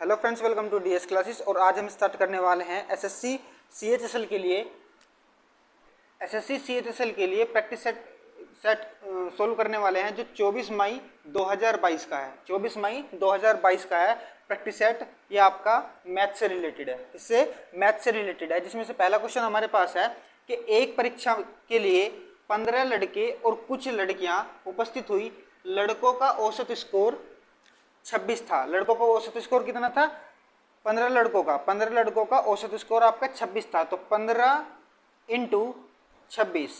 Hello friends, welcome to DS classes. और आज हम स्टार्ट करने वाले हैं एसएससी सीएचएसएल के लिए प्रैक्टिस सेट सोल्व करने वाले हैं जो 24 मई 2022 का है। 24 मई 2022 का है प्रैक्टिस सेट। ये आपका मैथ से रिलेटेड है, जिसमें से पहला क्वेश्चन हमारे पास है कि एक परीक्षा के लिए 15 लड़के और कुछ लड़कियां उपस्थित हुई। लड़कों का औसत स्कोर 26 था। लड़कों का औसत स्कोर कितना था? 15 लड़कों का औसत स्कोर आपका 26 था। तो 15 इंटू 26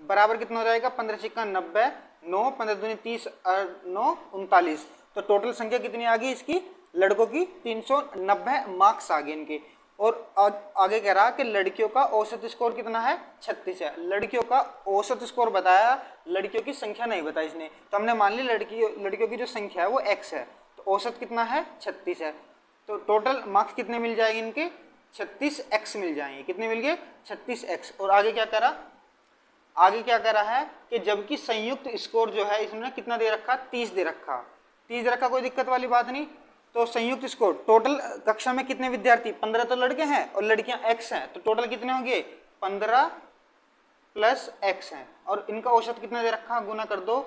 बराबर कितना हो जाएगा? 15 छिक्का 90, 9 15 दूनी 30 और 9 39। तो टोटल संख्या कितनी आ गई इसकी? लड़कों की 390 मार्क्स आ गए इनके। और आगे कह रहा कि लड़कियों का औसत स्कोर कितना है? 36 है। लड़कियों का औसत स्कोर बताया, लड़कियों की संख्या नहीं बताई इसने। तो हमने मान ली लड़कियों की जो संख्या है वो x है, तो औसत कितना है? 36 है। तो टोटल मार्क्स कितने मिल जाएंगे इनके? 36x मिल जाएंगे। कितने मिल गए? 36x। और आगे क्या कह रहा है कि जबकि संयुक्त स्कोर जो है इसमें कितना दे रखा? 30 दे रखा। कोई दिक्कत वाली बात नहीं। तो संयुक्त स्कोर टोटल कक्षा में कितने विद्यार्थी? 15 तो लड़के हैं और लड़कियां x हैं, तो टोटल कितने होंगे? 15 प्लस x हैं। और इनका औसत कितना दे रखा? गुना कर दो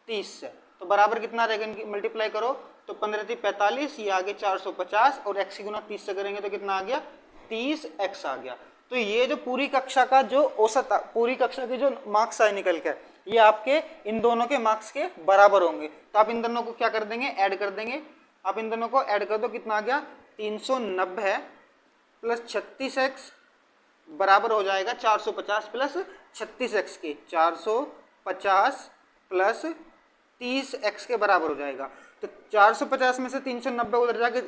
30 से। तो बराबर कितना रहेगा? इनकी मल्टीप्लाई करो तो 15 × 45, ये आगे 450 और x की गुना 30 से करेंगे तो कितना आ गया? 30x आ गया। तो ये जो पूरी कक्षा का जो औसत, पूरी कक्षा के जो मार्क्स आए निकल के, ये आपके इन दोनों के मार्क्स के बराबर होंगे। तो आप इन दोनों को क्या कर देंगे? ऐड कर देंगे। आप इन दोनों को ऐड कर दो, कितना आ गया? 390 प्लस 36x बराबर हो जाएगा 450 प्लस 36x के। 450 प्लस 30x के बराबर हो जाएगा। तो 450 में से 390 उधर जाके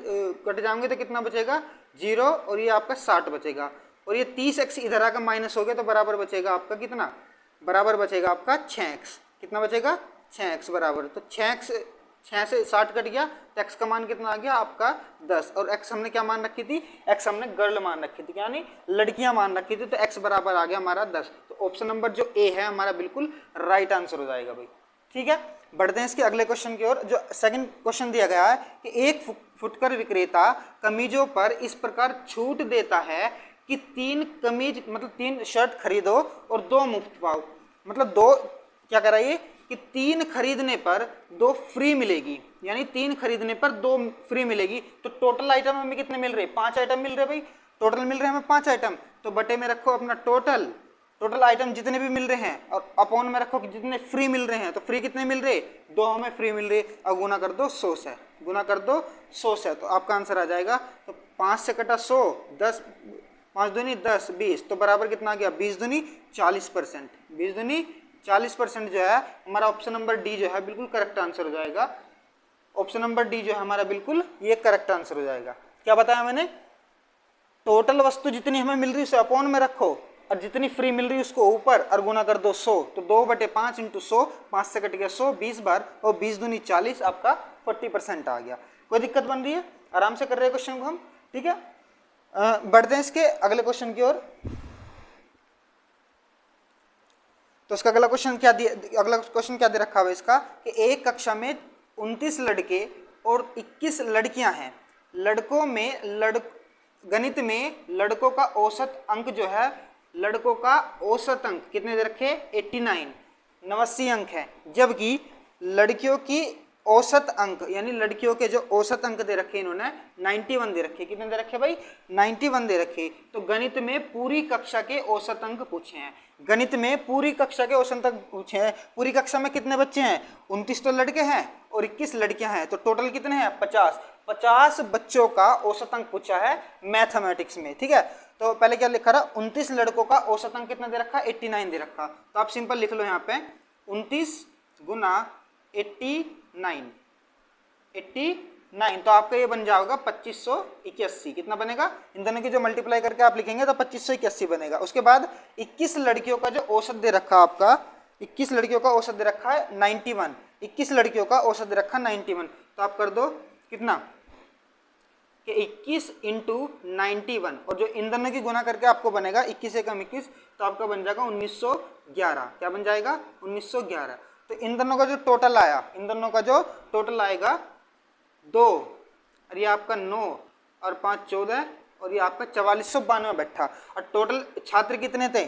कट जाएंगे तो कितना बचेगा? 0। और ये आपका 60 बचेगा। और ये 30x इधर आकर माइनस हो गया तो बराबर बचेगा आपका कितना? बराबर बचेगा आपका 6x। कितना बचेगा? 6x बराबर। तो 6 से 60 कट गया तो x का मान कितना आ गया आपका? 10। और x हमने क्या मान रखी थी? x हमने गर्ल मान रखी थी, यानी लड़कियां मान रखी थी। तो x बराबर आ गया हमारा 10। तो ऑप्शन नंबर जो ए है हमारा बिल्कुल राइट आंसर हो जाएगा भाई। ठीक है, बढ़ते हैं इसके अगले क्वेश्चन की ओर। जो सेकंड क्वेश्चन दिया गया है कि एक फुटकर विक्रेता कमीजों पर इस प्रकार छूट देता है कि 3 कमीज मतलब 3 शर्ट खरीदो और 2 मुफ्त पाओ। मतलब 2 क्या कह रहा है ये कि 3 खरीदने पर 2 फ्री मिलेगी, यानी 3 खरीदने पर 2 फ्री मिलेगी। तो टोटल आइटम हमें कितने मिल रहे? 5 आइटम मिल रहे भाई। टोटल मिल रहे हैं हमें 5 आइटम। तो बटे में रखो अपना टोटल आइटम जितने भी मिल रहे हैं, और अपॉन में रखो कि जितने फ्री मिल रहे हैं। तो फ्री कितने मिल रहे? 2 हमें फ्री मिल रहे। और गुना कर दो 100 से। तो आपका आंसर आ जाएगा। तो 5 से कटा 100, 10 5 दूनी 10 20, तो बराबर कितना आ गया? 20 दूनी 40%। 20 दूनी 40% जो है हमारा ऑप्शन नंबर डी जो है बिल्कुल करेक्ट आंसर हो जाएगा। ऑप्शन नंबर डी जो है हमारा बिल्कुल ये करेक्ट आंसर हो जाएगा। क्या बताया मैंने? टोटल वस्तु जितनी हमें मिल रही है उसे अपॉन में रखो और जितनी फ्री मिल रही है उसको ऊपर और गुना कर दो 100। तो 2/5 × 100, 5 से कट गया 100 20 बार, और 20 दूनी 40, आपका 40% आ गया। कोई दिक्कत बन रही है? आराम से कर रहे हैं क्वेश्चन को हम। ठीक है, बढ़ते हैं इसके अगले क्वेश्चन की ओर। तो इसका अगला क्वेश्चन क्या दे रखा है इसका कि एक कक्षा में 29 लड़के और 21 लड़कियां हैं। गणित में लड़कों का औसत अंक जो है, लड़कों का औसत अंक कितने दे रखे? 89 अंक है। जबकि लड़कियों की औसत अंक, यानी लड़कियों के जो औसत अंक दे रखे इन्होंने 91 दे रखे। कितने दे रखे भाई? 91 दे रखे। तो गणित में पूरी कक्षा के औसत अंक पूछे हैं। पूरी कक्षा में कितने बच्चे हैं? 29 तो लड़के हैं और 21 लड़कियां हैं। तो टोटल कितने हैं? 50 बच्चों का औसत अंक पूछा है मैथमेटिक्स में। ठीक है, तो पहले क्या लिखा रहा? 29 लड़कों का औसत अंक कितना दे रखा? 89 दे रखा। तो आप सिंपल लिख लो यहाँ पे 29 गुना 89, तो आपका ये बन जाएगा 2581। कितना बनेगा? इन दोनों की जो मल्टीप्लाई करके आप लिखेंगे तो 2581 बनेगा। उसके बाद 21 लड़कियों का जो औसत दे रखा आपका, 21 लड़कियों का औसत दे रखा है 91। 21 लड़कियों का औसत दे रखा 91। तो आप कर दो कितना कि 21 × 91, और जो इन दोनों की गुना करके आपको बनेगा 21 से कम 21, तो आपका बन जाएगा 1911। क्या बन जाएगा? 1911। तो इन दोनों का जो टोटल आएगा 2 और ये आपका 9 और 5 14 और ये आपका 4492 बैठा। और टोटल छात्र कितने थे?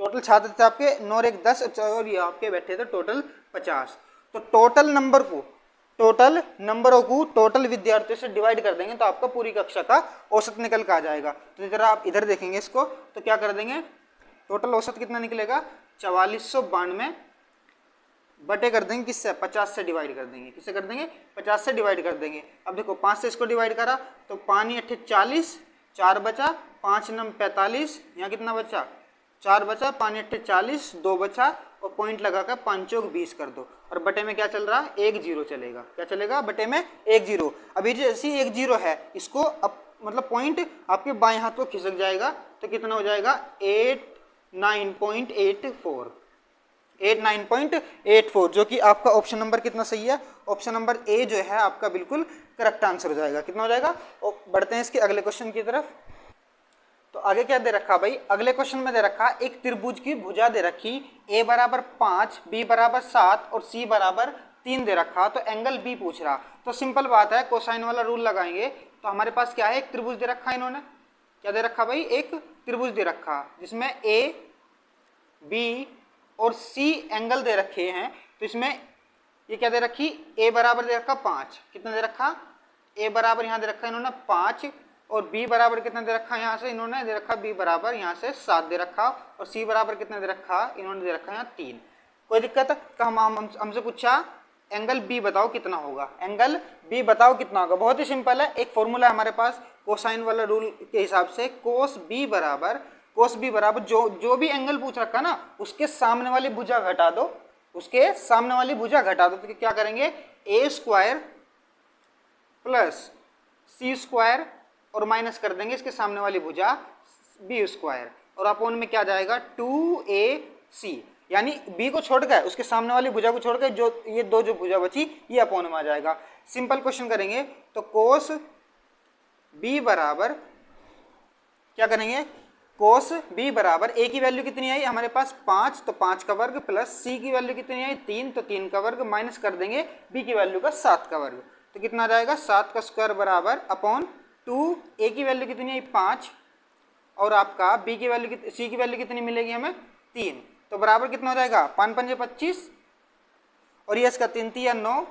टोटल छात्र थे आपके 9 और 1 10 और ये आपके बैठे थे टोटल 50। तो टोटल नंबरों को टोटल विद्यार्थियों से डिवाइड कर देंगे तो आपका पूरी कक्षा का औसत निकल कर आ जाएगा। तो इधर आप इधर देखेंगे इसको तो क्या कर देंगे, टोटल औसत कितना निकलेगा 4492 बटे कर देंगे किससे 50 से डिवाइड कर देंगे। किससे कर देंगे 50 से डिवाइड कर देंगे। अब देखो 5 से इसको डिवाइड करा तो 5 8 40 4 बचा 5 9 45 यहाँ कितना बचा 4 बचा 5 8 40 2 बचा और पॉइंट लगाकर 5 चौक 20 कर दो और बटे में क्या चल रहा है 1 0 चलेगा। क्या चलेगा बटे में 1 0। अभी जैसी 1 0 है इसको अब मतलब पॉइंट आपके बाएं हाथ को खिसक जाएगा तो कितना हो जाएगा 89.84 जो कि आपका ऑप्शन नंबर कितना सही है, ऑप्शन नंबर ए जो है आपका बिल्कुल करेक्ट आंसर हो जाएगा। कितना हो जाएगा। और बढ़ते हैं इसके अगले क्वेश्चन की तरफ। तो आगे क्या दे रखा भाई, अगले क्वेश्चन में दे रखा एक त्रिभुज की भुजा दे रखी a बराबर 5 b बराबर 7 और c बराबर 3 दे रखा। तो एंगल b पूछ रहा। तो सिंपल बात है कोसाइन वाला रूल लगाएंगे। तो हमारे पास क्या है एक त्रिभुज दे रखा इन्होंने, क्या दे रखा भाई एक त्रिभुज दे रखा जिसमें a b और c एंगल दे रखे हैं। तो इसमें ये क्या दे रखी a बराबर दे रखा 5, कितना दे रखा a बराबर यहाँ दे रखा इन्होंने 5 और b बराबर कितना दे रखा यहाँ से इन्होंने दे रखा b बराबर यहाँ से 7 दे रखा और c बराबर कितना दे रखा इन्होंने दे रखा यहाँ 3। कोई दिक्कत। तो हमसे पूछा एंगल b बताओ कितना होगा, एंगल b बताओ कितना होगा। बहुत ही सिंपल है, एक फॉर्मूला है हमारे पास कोसाइन वाला रूल के हिसाब से कोस b बराबर जो भी एंगल पूछ रखा ना उसके सामने वाली भुजा घटा दो, उसके सामने वाली भुजा घटा दो। तो क्या करेंगे a square plus c square और माइनस कर देंगे इसके सामने वाली भुजा b स्क्वायर और अपोन में क्या जाएगा 2ac, यानी b को छोड़कर उसके सामने वाली भुजा को छोड़कर जो ये दो जो भुजा बची ये अपोन में आ जाएगा। सिंपल क्वेश्चन करेंगे तो कोस b बराबर क्या करेंगे कोस b बराबर a की वैल्यू कितनी आई हमारे पास 5 तो 5 का वर्ग प्लस c की वैल्यू कितनी आई 3 तो 3 का वर्ग माइनस कर देंगे b की वैल्यू का 7 का वर्ग। तो कितना आ जाएगा 7 का स्क्वायर बराबर अपॉन 2 a की वैल्यू कितनी आई 5 और आपका b की वैल्यू c की वैल्यू कितनी मिलेगी हमें 3। तो बराबर कितना हो जाएगा 5 पंजे 25 और ये इसका 3 3 9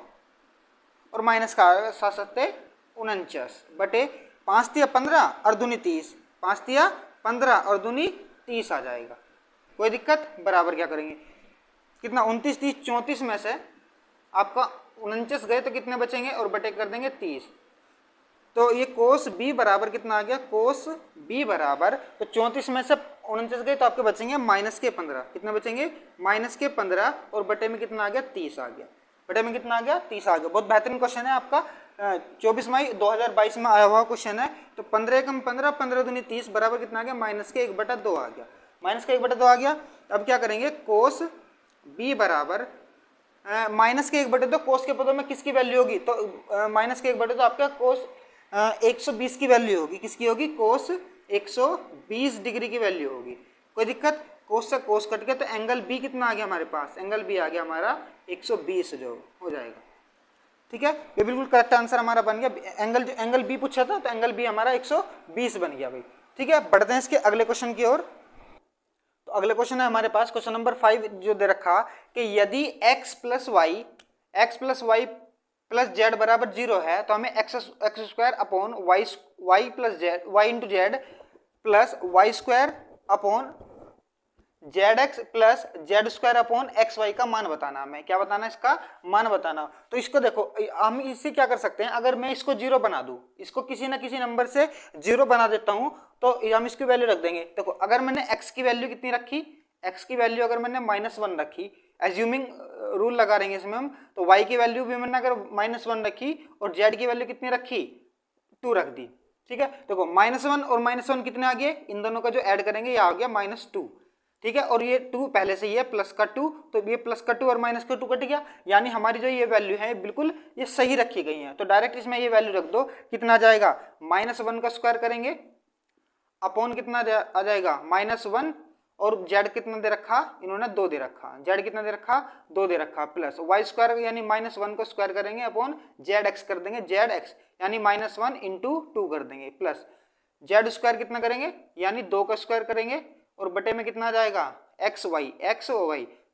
और माइनस का 7 7 49 बटे 5 3 15 और दूनी 30 5 3 15 और दूनी 30 आ जाएगा। कोई दिक्कत। बराबर क्या करेंगे कितना 29 30 34 में से आपका 49 गए तो कितने बचेंगे और बटे कर देंगे 30। तो ये कोस b बराबर कितना आ गया कोस b बराबर तो 34 में से 49 गए तो आपके बचेंगे माइनस के 15, कितने बचेंगे माइनस के 15 और बटे में कितना आ गया 30 आ गया। बटे में कितना आ गया 30 आ गया। बहुत बेहतरीन क्वेश्चन है आपका 24 मई 2022 में आया हुआ क्वेश्चन है। तो 15 कम 15 15 दूनी 30 बराबर कितना आ गया माइनस के 1/2 आ गया, माइनस के 1/2 आ गया। अब क्या करेंगे कोस b बराबर माइनस के 1/2 कोस के पदों में किसकी वैल्यू होगी तो माइनस के 1/2 आपका कोस 120 की वैल्यू होगी, किसकी होगी कोस 120 डिग्री की वैल्यू होगी। कोई दिक्कत। कोस से कोस कट गया तो एंगल बी कितना आ गया हमारे पास एंगल बी आ गया हमारा 120 जो हो जाएगा। ठीक है ये बिल्कुल करेक्ट आंसर हमारा बन गया। एंगल बी पूछा था तो एंगल बी हमारा 120 बन गया भाई। ठीक है बढ़ते हैं इसके अगले क्वेश्चन की ओर। तो अगले क्वेश्चन है हमारे पास क्वेश्चन नंबर 5 जो दे रखा कि यदि x plus Y plus Z बराबर 0 है तो हमें X square upon Y plus Z Y into Z plus Y square upon Z X plus Z square upon X Y का मान बताना। हमें क्या बताना है इसका मान बताना। तो इसको देखो हम इससे क्या कर सकते हैं अगर मैं इसको 0 बना दूं, इसको किसी ना किसी नंबर से 0 बना देता हूं तो हम इसकी वैल्यू रख देंगे। देखो अगर मैंने x की वैल्यू कितनी रखी x की वैल्यू अगर मैंने -1 रखी एज्यूमिंग रूल लगा रहेंगे इसमें हम तो y की वैल्यू भी मैंने अगर -1 रखी और z की वैल्यू कितनी रखी 2 रख दी। ठीक है देखो -1 और -1 कितने आ गए इन दोनों का जो ऐड करेंगे ये आ गया -2। ठीक है और ये 2 पहले से ही है प्लस का 2 तो ये प्लस का 2 और माइनस का 2 कट गया, यानी हमारी जो ये वैल्यू है बिल्कुल ये सही रखी गई है। तो डायरेक्ट इसमें ये वैल्यू रख दो कितना आ जाएगा -1 का स्क्वायर करेंगे अपॉन कितना आ जाएगा -1 और जेड कितना दे रखा, इन्होंने 2 दे रखा, जेड कितना दे रखा, 2 दे रखा, प्लस वाई स्क्वायर यानी -1 को स्क्वायर करेंगे अपॉन जेड एक्स कर देंगे, जेड एक्स यानी -1 इंटू 2 कर देंगे, प्लस जेड स्क्वायर कितना करेंगे यानी 2 का स्क्वायर करेंगे और बटे में कितना आ जाएगा एक्स वाई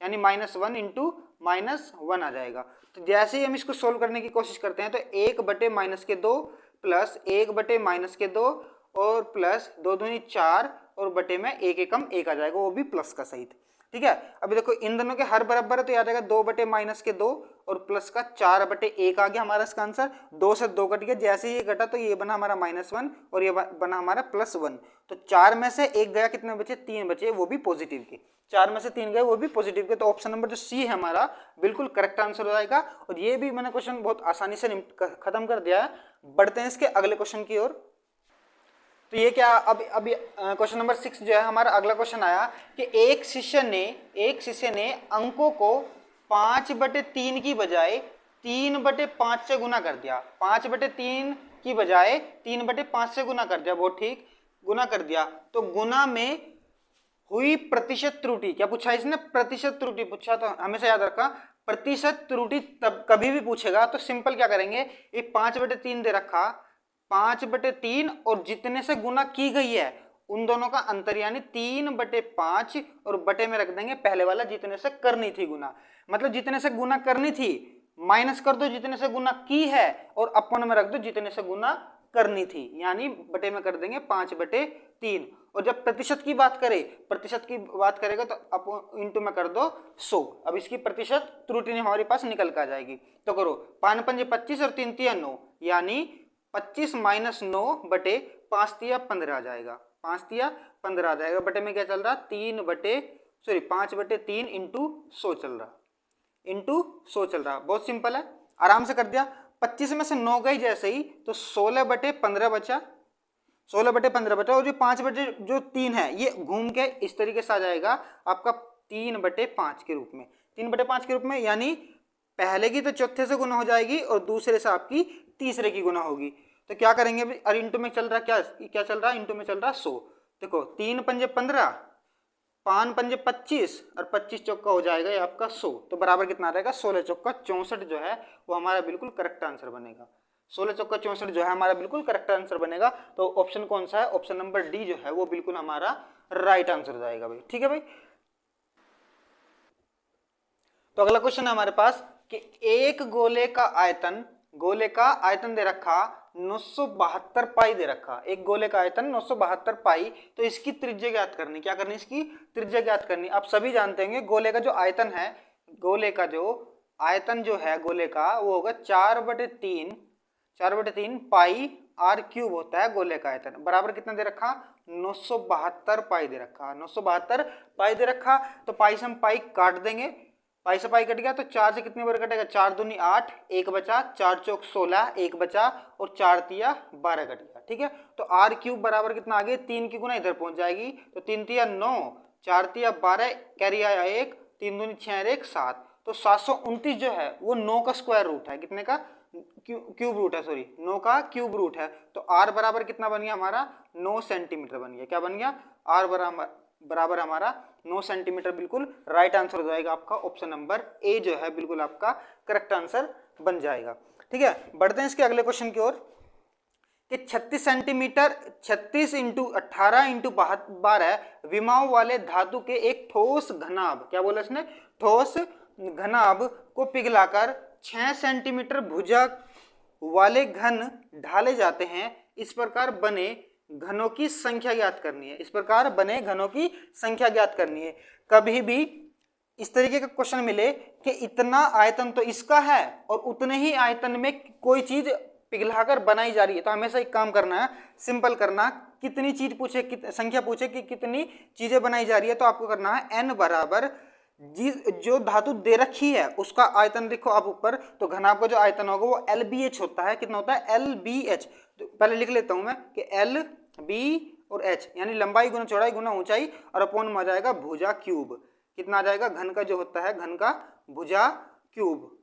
यानी -1 इंटू -1 आ जाएगा। तो जैसे ही हम इसको सोल्व करने की कोशिश करते हैं तो 1 बटे -2 प्लस 1 बटे -2 और प्लस 2 दूनी 4 और बटे में 1 एकम 1 आ जाएगा, वो भी प्लस का सहित। ठीक है, अभी देखो इन दोनों के हर बराबर है तो याद आएगा 2 बटे -2 और प्लस का 4 बटे 1 आ गया हमारा इसका आंसर। 2 से 2 कट गया, जैसे ही ये घटा तो ये बना हमारा -1 और ये बना हमारा +1। तो 4 में से 1 गया, कितने बचे 3 बचे, वो भी पॉजिटिव के। 4 में से 3 गए वो भी पॉजिटिव के। तो ऑप्शन नंबर जो सी है हमारा बिल्कुल करेक्ट आंसर हो जाएगा। और ये भी मैंने क्वेश्चन बहुत आसानी से खत्म कर दिया है। बढ़ते हैं इसके अगले क्वेश्चन की ओर। तो ये क्या, अब क्वेश्चन नंबर 6 जो है हमारा अगला क्वेश्चन आया कि एक शिष्य ने अंकों को 5/3 की बजाय 3/5 से गुना कर दिया। 5/3 की बजाय 3/5 से गुना कर दिया, बहुत ठीक, गुना कर दिया। तो गुना में हुई प्रतिशत त्रुटि, क्या पूछा इसने, प्रतिशत त्रुटि पूछा। तो हमेशा याद रखा प्रतिशत त्रुटि तब कभी भी पूछेगा तो सिंपल क्या करेंगे, ये 5/3 दे रखा, 5/3 और जितने से गुना की गई है उन दोनों का अंतर यानी 3/5 और बटे में रख देंगे पहले वाला जितने से करनी थी गुना। मतलब जितने से गुना करनी थी माइनस कर दो जितने से गुना की है और अपन में रख दो जितने से गुना करनी थी, यानी बटे में कर देंगे 5/3। और जब प्रतिशत की बात करेगा तो अपन इंटू में कर दो 100। अब इसकी प्रतिशत त्रुटि हमारे पास निकल कर आ जाएगी। तो करो 5 पंजे 25 और 3 तिया 9 यानी 25 - 9 बटे 5 तिया 15 आ जाएगा, 5 तिया 15 आ जाएगा। बटे में क्या चल रहा 5/3 इंटू 100 चल रहा, बहुत सिंपल है, आराम से कर दिया। 25 में से 9 गई जैसे ही तो 16/15 बचा, 16/15 बचा। और जो 5/3 है ये घूम के इस तरीके से आ जाएगा आपका 3/5 के रूप में, 3/5 के रूप में, यानी पहले की तो चौथे से गुना हो जाएगी और दूसरे से आपकी तीसरे की गुना होगी। तो क्या करेंगे अभी, और इंटू में चल रहा क्या चल रहा है, इंटू में चल रहा 100। देखो 3 पंजे 15, 5 पंजे 25 और 25 चौका हो जाएगा ये आपका 100। तो बराबर कितना आ जाएगा 16 चौका 64 जो है वो हमारा बिल्कुल करेक्ट आंसर बनेगा। 16 चौका 64 जो है हमारा बिल्कुल करेक्ट आंसर बनेगा। तो ऑप्शन कौन सा है, ऑप्शन नंबर डी जो है वो बिल्कुल हमारा राइट आंसर जाएगा भाई। ठीक है भाई, तो अगला क्वेश्चन है हमारे पास कि एक गोले का आयतन दे रखा 972 पाई दे रखा, एक गोले का आयतन 972 पाई। तो इसकी त्रिज्या ज्ञात करनी, क्या करनी, इसकी त्रिज्या ज्ञात करनी। आप सभी जानते होंगे गोले का जो आयतन है, गोले का जो आयतन जो है गोले का वो होगा 4/3 पाई r³ होता है गोले का आयतन। बराबर कितना दे रखा 972 पाई दे रखा, 972 पाई दे रखा। तो पाई से हम पाई काट देंगे, पाई से पाई कट गया तो 4 से कितनी बार कटेगा, 4 दूनी 8, 1 बचा, 4 चौक 16, 1 बचा और 4 तिया 12 कट गया। ठीक है, तो r³ बराबर कितना आ गया 3 की गुना इधर पहुंच जाएगी तो 3 तिया 9, 4 तिया 12, कैरी आया 1, 3 दूनी 6 और 1 7। तो 729 जो है वो 9 का स्क्वायर रूट है, कितने का क्यूब रूट है, सॉरी 9 का क्यूब रूट है। तो r बराबर कितना बन गया हमारा 9 सेंटीमीटर बन गया। क्या बन गया, r बराबर हमारा 9 सेंटीमीटर। बिल्कुल राइट आंसर हो जाएगा आपका ऑप्शन नंबर ए जो है बिल्कुल आपका करेक्ट आंसर बन जाएगा। ठीक है, बढ़ते हैं इसके अगले क्वेश्चन की ओर कि 36 सेंटीमीटर 36 इंटू 18 इंटू 12 विमाओं वाले धातु के एक ठोस घनाभ, क्या बोला इसने, ठोस घनाभ को पिघलाकर 6 सेंटीमीटर भुजा वाले घन ढाले जाते हैं। इस प्रकार बने घनों की संख्या ज्ञात करनी है, इस प्रकार बने घनों की संख्या ज्ञात करनी है। कभी भी इस तरीके का क्वेश्चन मिले कि इतना आयतन तो इसका है और उतने ही आयतन में कोई चीज पिघलाकर बनाई जा रही है, तो हमेशा एक काम करना है, सिंपल करना, कितनी चीज पूछे, संख्या पूछे कि कितनी चीजें बनाई जा रही है तो आपको करना है n बराबर जो धातु दे रखी है उसका आयतन देखो आप ऊपर, तो घनाभ का जो आयतन होगा वो LBH होता है। कितना होता है LBH, तो पहले लिख लेता हूं मैं कि LB और H यानी लंबाई गुना चौड़ाई गुना ऊंचाई और अपॉन में आ जाएगा भुजा क्यूब। कितना आ जाएगा, घन का जो होता है घन का भुजा क्यूब,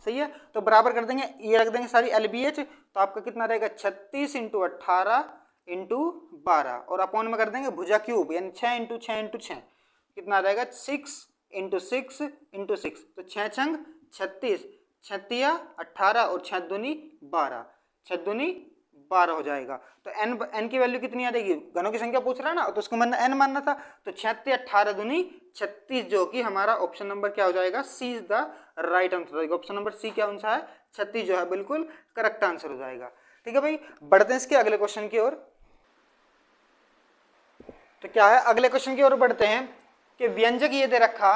सही है। तो बराबर कर देंगे, ये रख देंगे सारी LBH, तो आपका कितना रहेगा 36 इंटू 18 इंटू 12 और अपॉन में कर देंगे भुजा क्यूब यानी 6 इंटू 6 इंटू 6 कितना आ जाएगा 6 इंटू 6 इंटू 6, तो 6 छंग 36, 36 18 और 6 दूनी 12, 6 दूनी 12 हो जाएगा। तो n की वैल्यू कितनी आ जाएगी, घनों की संख्या पूछ रहा है ना, तो उसको n मानना था, तो 36 18 दूनी 36, जो कि हमारा ऑप्शन नंबर क्या हो जाएगा, सी इज द राइट आंसर हो जाएगा। ऑप्शन नंबर सी क्या आंसर है, 36 जो है बिल्कुल करेक्ट आंसर हो जाएगा। ठीक है भाई, बढ़ते हैं इसके अगले क्वेश्चन की ओर। तो क्या है, अगले क्वेश्चन की ओर बढ़ते हैं कि व्यंजक ये दे रखा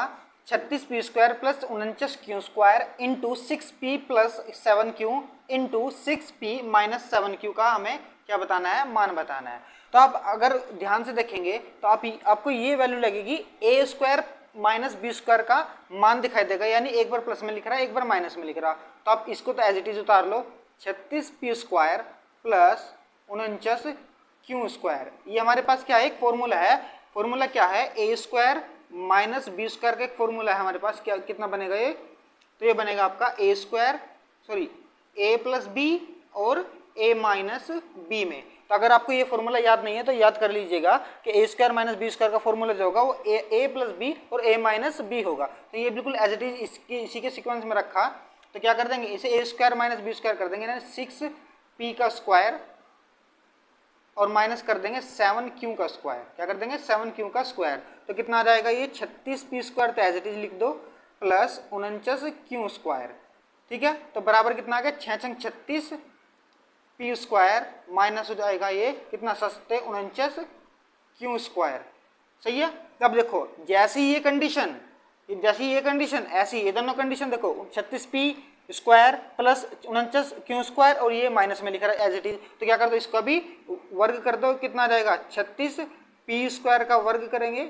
36p square plus 49q square into 6p plus 7q into 6p minus 7q का हमें क्या बताना है, मान बताना है। तो आप अगर ध्यान से देखेंगे तो आपको ये वैल्यू लगेगी a square minus B square का मान दिखाई देगा, यानी एक बार प्लस में लिख रहा है एक बार माइनस में लिख रहा। तो आप इसको तो एज इट इज उतार लो, 36p square plus 49q square, ये हमारे पास क्या है, एक फॉर्मूला है। फॉर्मूला क्या है, ए स्क्वायर माइनस बी स्क्वायर का एक फॉर्मूला है हमारे पास, क्या कितना बनेगा ये, तो ये बनेगा आपका ए स्क्वायर सॉरी ए प्लस बी और ए माइनस बी में। तो अगर आपको ये फॉर्मूला याद नहीं है तो याद कर लीजिएगा कि ए स्क्वायर माइनस बी स्क्वायर का फॉर्मूला जो होगा वो ए प्लस बी और ए माइनस बी होगा। तो ये बिल्कुल एज इट इज इसी के सीक्वेंस में रखा, तो क्या कर देंगे, इसे ए स्क्वायर माइनस बी स्क्वायर कर देंगे, 6p का स्क्वायर और माइनस कर देंगे 7q का स्क्वायर, क्या कर देंगे 7q का स्क्वायर। तो कितना आ जाएगा ये 36p स्क्वायर, तो एज इट इज लिख दो, प्लस 49q स्क्वायर। ठीक है, तो बराबर कितना आ गया 6 छंग 36 p स्क्वायर माइनस हो जाएगा ये कितना सस्ते 49q स्क्वायर। सही है। अब देखो जैसी ये कंडीशन ऐसी ये दोनों कंडीशन देखो, 36p square plus 49q square और ये माइनस में लिख रहा है एज इट इज, तो क्या कर दो इसका भी वर्ग कर दो, कितना आ जाएगा 36p स्क्वायर का वर्ग करेंगे,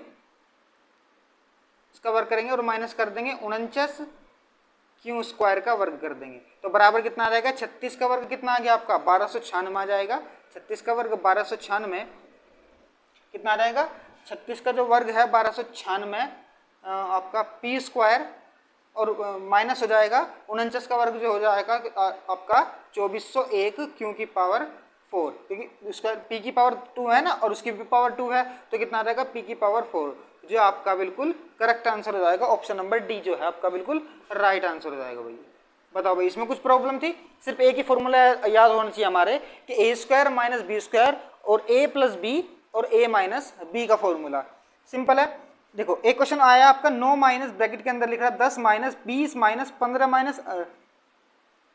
इसका वर्ग करेंगे और माइनस कर देंगे 49q स्क्वायर का वर्ग कर देंगे, तो बराबर कितना आ जाएगा 36 का वर्ग कितना आ गया आपका 1296 आ जाएगा। 36 का वर्ग 1296 कितना आ जाएगा, 36 का जो वर्ग है 1296 आपका p स्क्वायर और माइनस हो जाएगा 49 का वर्ग जो हो जाएगा आपका 2401 q की पावर 4, क्योंकि उसका p की पावर 2 है ना और उसकी भी पावर 2 है, तो कितना आ जाएगा p की पावर 4, जो आपका बिल्कुल करेक्ट आंसर हो जाएगा। ऑप्शन नंबर डी जो है आपका बिल्कुल राइट आंसर हो जाएगा। भाई बताओ भाई, इसमें कुछ प्रॉब्लम थी, सिर्फ एक ही फॉर्मूला याद होना चाहिए हमारे कि ए स्क्वायर माइनस बी स्क्वायर और ए प्लस बी और ए माइनस बी का फॉर्मूला सिंपल है। देखो एक क्वेश्चन आया आपका 9 माइनस ब्रैकेट के अंदर लिख रहा है 10 माइनस 20 माइनस 15 माइनस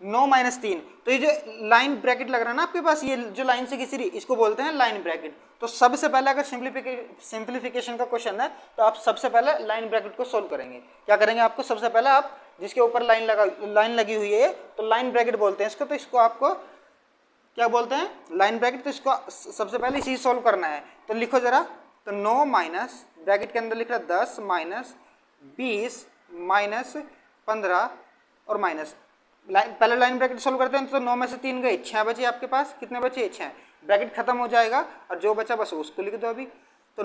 9 माइनस 3, तो ये जो लाइन ब्रैकेट लग रहा है ना आपके पास, ये जो लाइन से खींच रही इसको बोलते हैं लाइन ब्रैकेट। तो सबसे पहले अगर सिंप्लीफिकेशन का क्वेश्चन है तो आप सबसे पहले लाइन ब्रैकेट को सोल्व करेंगे। क्या करेंगे, आपको सबसे पहले आप जिसके ऊपर लाइन लगी हुई है तो लाइन ब्रैकेट बोलते हैं इसको, तो इसको आपको क्या बोलते हैं, लाइन ब्रैकेट। तो इसको सबसे पहले इसी सोल्व करना है, तो लिखो जरा, तो 9 माइनस ब्रैकेट के अंदर लिख रहा है 10 माइनस 20 माइनस 15 और माइनस पहले लाइन ब्रैकेट सोल्व करते हैं, तो 9 में से 3 गए, 6 बचे आपके पास, कितने बचे 6, ब्रैकेट खत्म हो जाएगा और जो बचा बस उसको लिख दो अभी। तो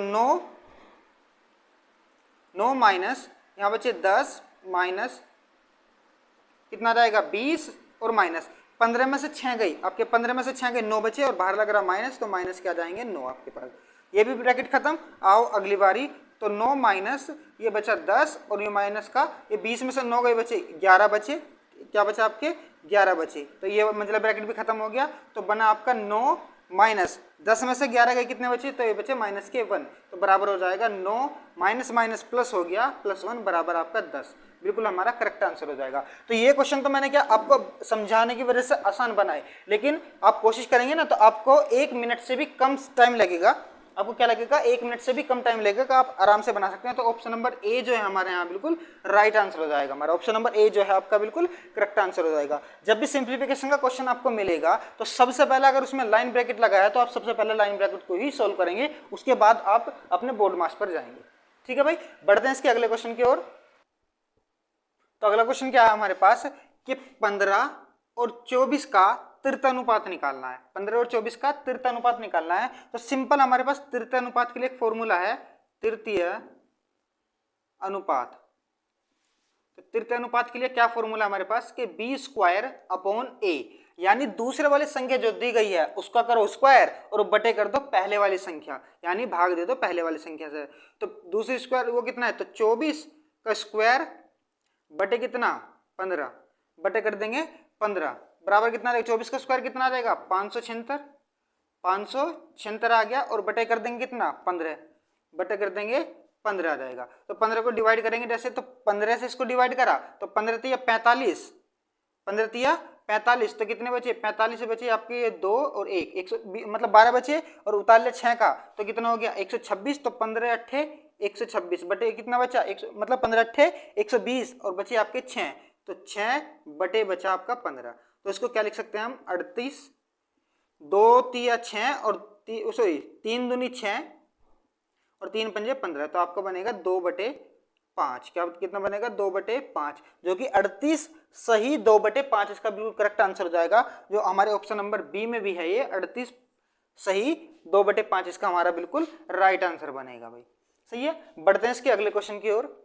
9 माइनस यहाँ बचे 10 माइनस कितना जाएगा 20 और माइनस 15 में से 6 गई आपके, 15 में से 6 गए 9 बचे और बाहर लग रहा माइनस, तो माइनस क्या जाएंगे 9 आपके पास, ये भी ब्रैकेट खत्म। आओ अगली बारी, तो 9 माइनस ये बचा 10 और ये माइनस का ये 20 में से 9 गए बचे 11 बचे, क्या बचा आपके 11 बचे, तो ये मतलब ब्रैकेट भी खत्म हो गया। तो बना आपका 9 माइनस 10 में से 11 गए कितने बचे, तो ये बचे माइनस के 1, तो बराबर हो जाएगा 9 माइनस माइनस प्लस हो गया +1 बराबर आपका 10, बिल्कुल हमारा करेक्ट आंसर हो जाएगा। तो ये क्वेश्चन तो मैंने क्या आपको समझाने की वजह से आसान बनाए, लेकिन आप कोशिश करेंगे ना तो आपको 1 मिनट से भी कम टाइम लगेगा, आपको क्या लगेगा 1 मिनट से भी कम टाइम लगेगा, आप आराम से बना सकते हैं। तो ऑप्शन नंबर ए जो है हमारे यहाँ बिल्कुल राइट आंसर हो जाएगा, हमारा ऑप्शन नंबर ए जो है आपका बिल्कुल करेक्ट आंसर हो जाएगा। जब भी सिंप्लीफिकेशन का क्वेश्चन आपको मिलेगा तो सबसे पहले अगर उसमें लाइन ब्रैकेट लगाया तो आप सबसे पहले लाइन ब्रैकेट को ही सोल्व करेंगे, उसके बाद आप अपने बोर्ड मार्क्स पर जाएंगे। ठीक है भाई, बढ़ते हैं इसके अगले क्वेश्चन की ओर। तो अगला क्वेश्चन क्या है हमारे पास कि 15 और 24 का तृतीयानुपात निकालना है, 15 और 24 का तृतीयानुपात निकालना है। तो सिंपल हमारे पास तृतीयानुपात के लिए एक फॉर्मूला है, तृतीय अनुपात। तो तृतीय अनुपात के लिए क्या फॉर्मूला हमारे पास कि b² अपॉन a, यानी दूसरे वाली संख्या जो दी गई है उसका करो स्क्वायर और बटे कर दो पहले वाली संख्या, यानी भाग दे दो पहले वाली संख्या से। तो दूसरी स्क्वायर वो कितना है, तो 24 का स्क्वायर बटे कितना 15, बटे कर देंगे 15 बराबर कितना रहेगा, 24 का स्क्वायर कितना आ जाएगा 576, 576 आ गया और बटे कर देंगे कितना 15, बटे कर देंगे 15 आ जाएगा। तो 15 को डिवाइड करेंगे जैसे, तो 15 से इसको डिवाइड करा तो 15 तिया 45, 15 तिया 45, तो कितने बचे 45 से बचे आपके ये 2 और 1, 120 मतलब 12 बचे और उतार ले 6 का, तो कितना हो गया 126, तो 15 अट्ठे 126 बटे कितना बचा 100, मतलब 15 अट्ठे 120 और बचे आपके 6, तो 6 बटे बचा आपका 15। तो इसको क्या लिख सकते हैं हम 38, 2 तिया 6 और सॉरी 3 दूनी 6 और 3 पंजे 15, तो आपका बनेगा 2/5, क्या कितना बनेगा 2/5, जो कि 38 सही 2/5 इसका बिल्कुल करेक्ट आंसर हो जाएगा। जो हमारे ऑप्शन नंबर बी में भी है ये 38 सही 2/5 इसका हमारा बिल्कुल राइट आंसर बनेगा भाई। सही है, बढ़ते हैं इसके अगले क्वेश्चन की ओर।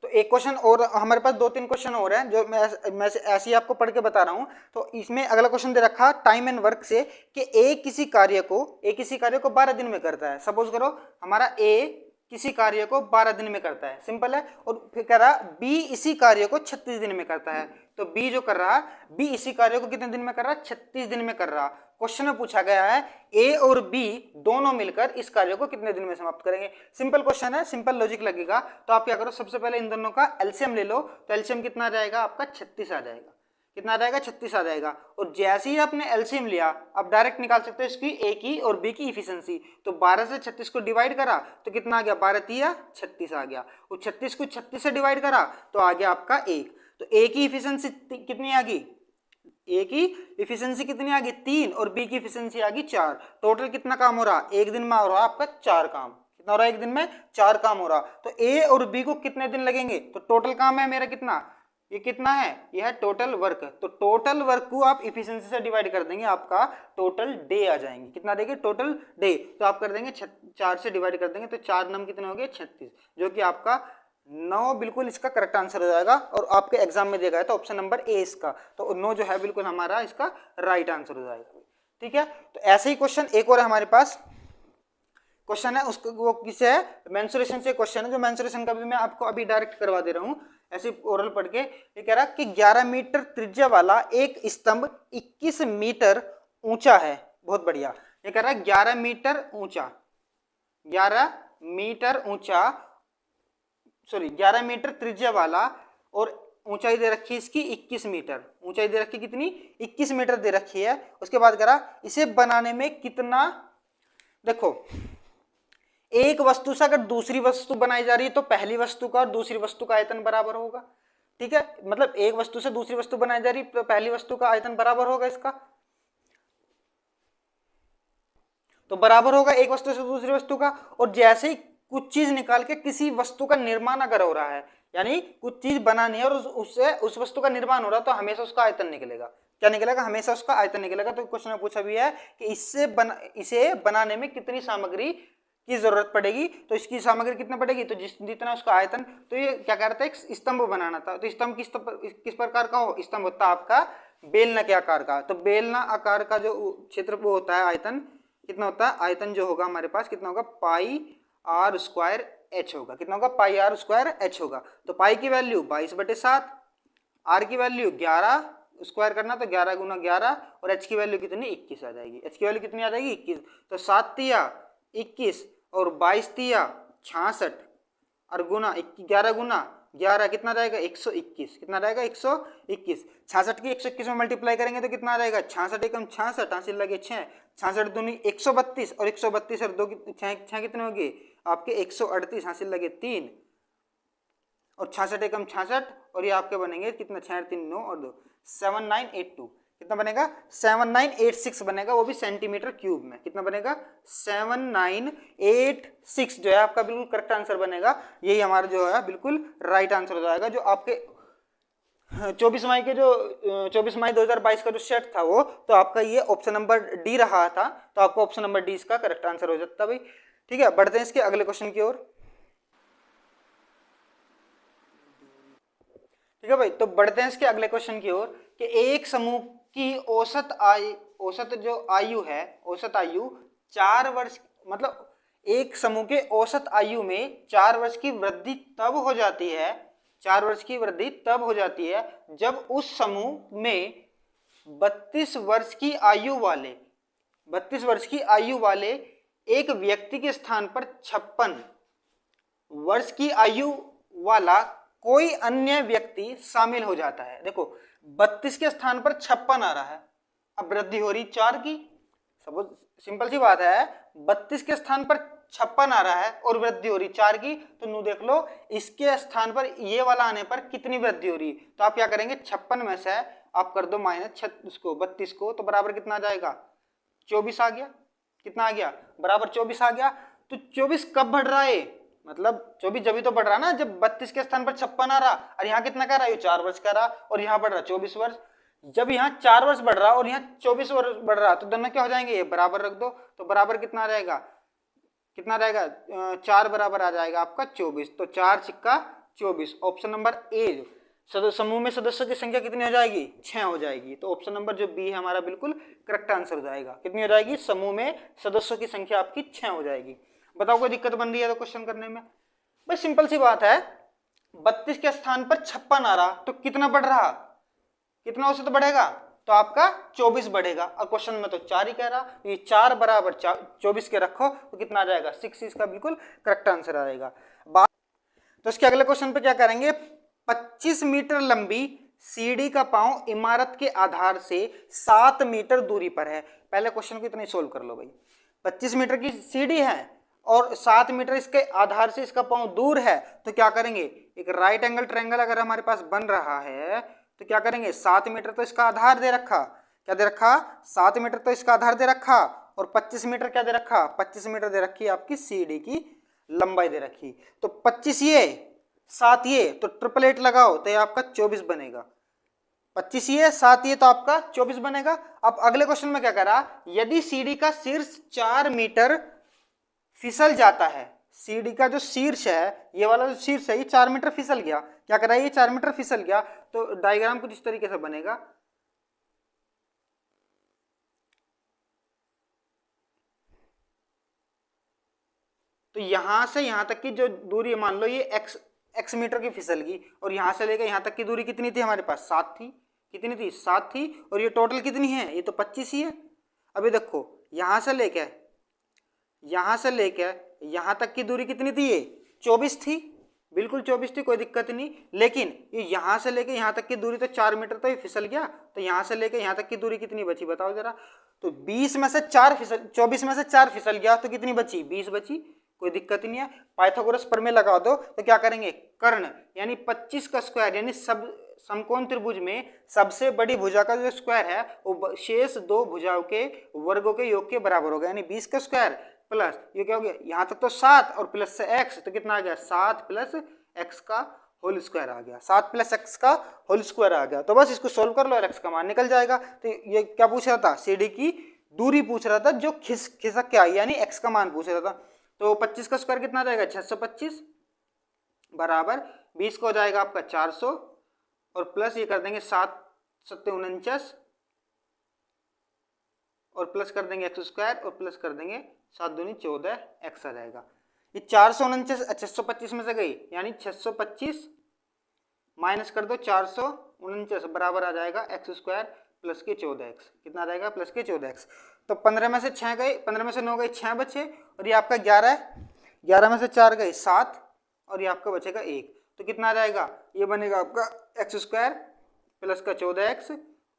तो एक क्वेश्चन और हमारे पास 2-3 क्वेश्चन और हैं जो मैं ऐसे ही आपको पढ़ के बता रहा हूं। तो इसमें अगला क्वेश्चन दे रखा टाइम एंड वर्क से कि ए किसी कार्य को 12 दिन में करता है। सपोज करो हमारा ए किसी कार्य को 12 दिन में करता है, सिंपल है। और फिर कह रहा बी इसी कार्य को 36 दिन में करता है। तो बी जो कर रहा है, बी इसी कार्य को कितने दिन में कर रहा है 36 दिन में कर रहा। क्वेश्चन में पूछा गया है ए और बी दोनों मिलकर इस कार्य को कितने दिन में समाप्त करेंगे। सिंपल क्वेश्चन है, सिंपल लॉजिक लगेगा। तो आप क्या करो, सबसे पहले इन दोनों का एलसीएम ले लो। तो एलसीएम कितना आ जाएगा आपका 36 आ जाएगा। कितना आ जाएगा 36 आ जाएगा। और जैसे ही आपने एलसीएम लिया, आप डायरेक्ट निकाल सकते हो इसकी ए की और बी की इफिशिएंसी। तो 12 से 36 को डिवाइड करा तो कितना आ गया 12 तिया 36 आ गया। और 36 को 36 से डिवाइड करा तो आ गया आपका 1। तो ए की इफिशिएंसी कितनी आ गई, ए की इफिशिएंसी कितनी आ गई 3 और बी की इफिशिएंसी आ गई 4। टोटल कितना काम हो रहा, एक दिन में हो रहा आपका 4 काम। कितना हो रहा है, एक दिन में 4 काम हो रहा। तो ए और बी को कितने दिन लगेंगे, तो टोटल काम है मेरा कितना, ये कितना है, ये है टोटल वर्क। तो टोटल वर्क को आप इफिशिएंसी से डिवाइड कर देंगे, आपका टोटल डे आ जाएंगे। कितना देंगे टोटल डे, तो आप कर देंगे 4 से डिवाइड कर देंगे तो 4 नम कितने हो गए 36, जो कि आपका 9 बिल्कुल इसका करेक्ट आंसर हो जाएगा। और आपके एग्जाम में दिया गया था ऑप्शन नंबर ए इसका, तो 9 जो है बिल्कुल हमारा इसका राइट आंसर हो जाएगा। ठीक है, तो ऐसे ही क्वेश्चन एक और है हमारे पास क्वेश्चन है, उसको वो किसे है मेंसुरेशन से क्वेश्चन है। जो मेंसुरेशन का भी मैं आपको अभी डायरेक्ट करवा दे रहा हूँ ऐसे ओरल पढ़ के। ये कह रहा कि 11 मीटर त्रिज्या वाला एक स्तंभ 21 मीटर ऊंचा है। बहुत बढ़िया। ये कह रहा है 11 मीटर ऊंचा, 11 मीटर ऊंचा, सॉरी 11 मीटर त्रिज्या वाला और ऊंचाई दे रखी है इसकी 21 मीटर। ऊंचाई दे रखी कितनी 21 मीटर दे रखी है। उसके बाद करा इसे बनाने में कितना, देखो एक वस्तु से अगर दूसरी वस्तु बनाई जा रही है तो पहली वस्तु का और दूसरी वस्तु का आयतन बराबर होगा। ठीक है, मतलब एक वस्तु से दूसरी वस्तु बनाई जा रही है तो पहली वस्तु का आयतन बराबर होगा इसका, तो बराबर होगा एक वस्तु से दूसरी वस्तु का। और जैसे ही कुछ चीज निकाल के किसी वस्तु का निर्माण अगर हो रहा है, यानी कुछ चीज बनानी है और उससे उस वस्तु का निर्माण हो रहा है, तो हमेशा उसका आयतन निकलेगा। क्या निकलेगा, हमेशा उसका आयतन निकलेगा। तो क्वेश्चन में पूछा भी है कि इसे बनाने में कितनी सामग्री की जरूरत पड़ेगी। तो इसकी सामग्री कितनी पड़ेगी, तो जितना उसका आयतन। तो ये क्या कह रहा था, एक स्तंभ बनाना था। तो स्तंभ किस प्रकार का हो, स्तंभ होता है आपका बेलना के आकार का। तो बेलना आकार का जो क्षेत्र वो होता है आयतन कितना होता है, आयतन जो होगा हमारे पास कितना होगा पाई आर स्क्वायर एच होगा। कितना होगा पाई आर स्क्वायर एच होगा। तो पाई की वैल्यू 22/7, आर की वैल्यू 11 स्क्वायर करना तो 11 गुना 11 और एच की वैल्यू कितनी 21 आ जाएगी। एच की वैल्यू कितनी आ जाएगी 21। तो 7 तिया 21 और 22 तिया 66 और गुना 11 गुना 11 कितना रहेगा 121। कितना रहेगा 121। 66 की 121 में मल्टीप्लाई करेंगे तो कितना आ जाएगा 66 एकम 66, हासिल लगे 6, 66 दूनी 132 और 132 और 2 6 कितने हो गए आपके 138, हासिल लगे 3 और 66 एकम 66 और ये आपके बनेंगे कितना 6 3 9 और 2 7982। कितना बनेगा 7986 बनेगा, वो भी सेंटीमीटर क्यूब में। कितना बनेगा 7986 जो है आपका बिल्कुल करेक्ट आंसर बनेगा। यही हमारा जो है बिल्कुल राइट आंसर हो जाएगा। जो आपके 24 मई के जो 24 मई 2022 का जो सेट था वो, तो आपका ये ऑप्शन नंबर डी रहा था। तो आपको ऑप्शन नंबर डी इसका करेक्ट आंसर हो जाता भाई। ठीक है, बढ़ते हैं इसके अगले क्वेश्चन की ओर। ठीक है भाई, तो बढ़ते हैं इसके अगले क्वेश्चन की ओर कि एक समूह की औसत जो आयु है, औसत आयु 4 वर्ष, मतलब एक समूह के औसत आयु में 4 वर्ष की वृद्धि तब हो जाती है, 4 वर्ष की वृद्धि तब हो जाती है जब उस समूह में 32 वर्ष की आयु वाले 32 वर्ष की आयु वाले एक व्यक्ति के स्थान पर 56 वर्ष की आयु वाला कोई अन्य व्यक्ति शामिल हो जाता है। देखो 32 के स्थान पर 56 आ रहा है, अब वृद्धि हो रही 4 की। सब सिंपल सी बात है, 32 के स्थान पर 56 आ रहा है और वृद्धि हो रही 4 की, तो नू देख लो इसके स्थान पर ये वाला आने पर कितनी वृद्धि हो रही। तो आप क्या करेंगे, 56 में से आप कर दो माइनस 32 को, तो बराबर कितना आ जाएगा, 24 आ गया। कितना आ गया, बराबर 24 आ गया। तो 24 कब बढ़ रहा है, मतलब 24 जब भी तो बढ़ रहा ना जब 32 के स्थान पर 56 आ रहा, और यहाँ कितना कर रहा है, 4 वर्ष का रहा, और यहाँ बढ़ रहा 24 वर्ष। जब यहाँ 4 वर्ष बढ़ रहा और यहाँ 24 वर्ष बढ़ रहा, तो दोनों क्या हो जाएंगे, ये बराबर रख दो, तो बराबर कितना रहेगा, कितना रहेगा, 4 बराबर आ जाएगा आपका 24। तो 4 छिक्का 24। ऑप्शन नंबर ए, समूह में सदस्यों की संख्या कितनी हो जाएगी, 6 हो जाएगी। तो ऑप्शन नंबर जो बी है हमारा बिल्कुल करेक्ट आंसर हो जाएगा। कितनी हो जाएगी, समूह में सदस्यों की संख्या आपकी 6 हो जाएगी। बताओ कोई दिक्कत बन रही है तो क्वेश्चन करने में? भाई सिंपल सी बात है, 32 के स्थान पर 56 आ रहा, तो कितना बढ़ रहा, कितना औसत बढ़ेगा, तो आपका 24 बढ़ेगा। और क्वेश्चन में तो 4 ही कह रहा, ये 4 बराबर 24 के रखो तो कितना आ जाएगा, 6। इसका बिल्कुल करेक्ट आंसर आएगा। तो इसके अगले क्वेश्चन पे क्या करेंगे, 25 मीटर लंबी सीढ़ी का पांव इमारत के आधार से 7 मीटर दूरी पर है। पहले क्वेश्चन को इतना ही सोल्व कर लो भाई। 25 मीटर की सीढ़ी है और 7 मीटर इसके आधार से इसका पांव दूर है, तो क्या करेंगे, एक राइट एंगल ट्रायंगल अगर हमारे पास बन रहा है तो क्या करेंगे, 7 मीटर तो इसका आधार दे रखा, क्या दे रखा, 7 मीटर तो इसका आधार दे रखा, और 25 मीटर क्या दे रखा, 25 मीटर दे रखी आपकी सीढ़ी की लंबाई दे रखी। तो 25 ये 7 ये, तो ट्रिपल 8 लगाओ तो ये आपका 24 बनेगा। 25 ये 7 ये तो आपका 24 बनेगा। अब अगले क्वेश्चन में क्या करा, यदि सीढ़ी का शीर्ष 4 मीटर फिसल जाता है, सीढ़ी का जो शीर्ष है, ये वाला जो शीर्ष है, ये 4 मीटर फिसल गया, क्या करा, ये 4 मीटर फिसल गया, तो डायग्राम कुछ इस तरीके से बनेगा। तो यहां से यहां तक की जो दूरी मान लो ये x मीटर की फिसल गई, और यहां से लेकर यहां तक की दूरी कितनी थी हमारे पास, 7 थी। कितनी थी, 7 थी, और ये टोटल कितनी है, ये तो 25 ही है। अभी देखो यहां से लेकर यहां तक की दूरी कितनी थी, ये 24 थी, बिल्कुल 24 थी, कोई दिक्कत नहीं। लेकिन ये यहां से लेकर यहां तक की दूरी तो 4 मीटर तो ये फिसल गया, तो यहां से लेकर यहां तक की दूरी कितनी बची बताओ जरा। तो 20 में से 4 फिसल, 24 में से 4 फिसल गया, तो कितनी बची, 20 बची, कोई दिक्कत ही नहीं है। पाइथागोरस प्रमेय लगा दो तो क्या करेंगे, कर्ण यानी 25 का स्क्वायर, यानी सब समकोण त्रिभुज में सबसे बड़ी भुजा का जो स्क्वायर है वो शेष 2 भुजाओं के वर्गों के योग के बराबर होगा, यानी 20 का स्क्वायर प्लस ये क्या हो गया, यहाँ तक तो 7 और प्लस से x, तो कितना आ गया, 7 प्लस x का होल स्क्वायर आ गया, 7 प्लस x का होल स्क्वायर आ गया। तो बस इसको सोल्व कर लो और x का मान निकल जाएगा। तो ये क्या पूछ रहा था, सीढ़ी की दूरी पूछ रहा था जो खिसक के आई, यानी x का मान पूछ रहा था। तो 25 का स्क्वायर कितना रहेगा, 625 बराबर 20 को हो जाएगा आपका 400, और प्लस ये कर देंगे 7 7 49, और प्लस कर देंगे x स्क्वायर, और प्लस कर देंगे 7 दूनी 14 x आ जाएगा। ये 449 625 में से गई, यानी 625 माइनस कर दो 449 बराबर आ जाएगा x स्क्वायर प्लस के 14x। कितना आ जाएगा, प्लस के 14x। तो 15 में से 6 गए, 15 में से 9 गए, 6 बचे, और ये आपका 11 है, 11 में से 4 गए 7, और ये आपका बचेगा 1। तो कितना आ जाएगा, ये बनेगा आपका x स्क्वायर प्लस का 14x,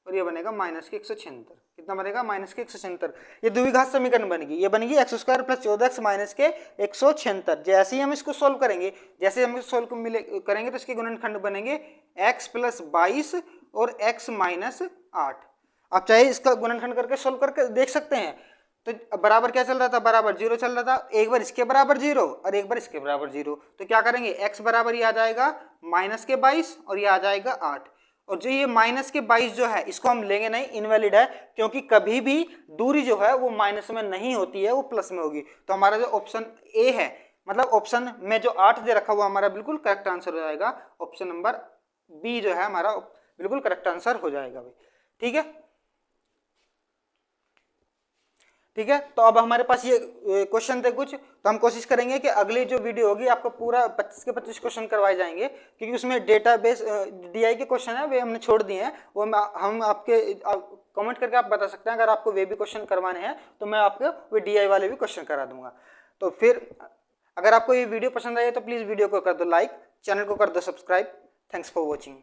और ये बनेगा माइनस के 176। कितना बनेगा, माइनस के 176। ये द्विघात समीकरण बनेगी, ये बनेगी x square plus 14x minus के 176। जैसे ही हम इसको सोल्व करेंगे, जैसे हम इसको सोल्व करेंगे तो इसके गुणनखंड बनेंगे x प्लस 22 और x माइनस 8। आप चाहे इसका गुणनखंड करके सोल्व करके देख सकते हैं। तो बराबर क्या चल रहा था, बराबर 0 चल रहा था, एक बार इसके बराबर 0 और एक बार इसके बराबर 0। तो क्या करेंगे, x बराबर ये आ जाएगा माइनस के 22 और ये आ जाएगा 8। और जो ये माइनस के 22 जो है इसको हम लेंगे नहीं, इनवैलिड है, क्योंकि कभी भी दूरी जो है वो माइनस में नहीं होती है, वो प्लस में होगी। तो हमारा जो ऑप्शन ए है, मतलब ऑप्शन में जो 8 दे रखा वो हमारा बिल्कुल करेक्ट आंसर हो जाएगा। ऑप्शन नंबर बी जो है हमारा बिल्कुल करेक्ट आंसर हो जाएगा भाई। ठीक है, ठीक है। तो अब हमारे पास ये क्वेश्चन थे कुछ, तो हम कोशिश करेंगे कि अगली जो वीडियो होगी आपको पूरा 25 के 25 क्वेश्चन करवाए जाएंगे, क्योंकि उसमें डेटाबेस डीआई के क्वेश्चन है वे हमने छोड़ दिए हैं, वो हम आपके कमेंट करके आप बता सकते हैं। अगर आपको वे भी क्वेश्चन करवाने हैं तो मैं आपको वे डीआई वाले भी क्वेश्चन करा दूंगा। तो फिर अगर आपको ये वीडियो पसंद आई तो प्लीज़ वीडियो को कर दो लाइक, चैनल को कर दो सब्सक्राइब। Thanks for watching.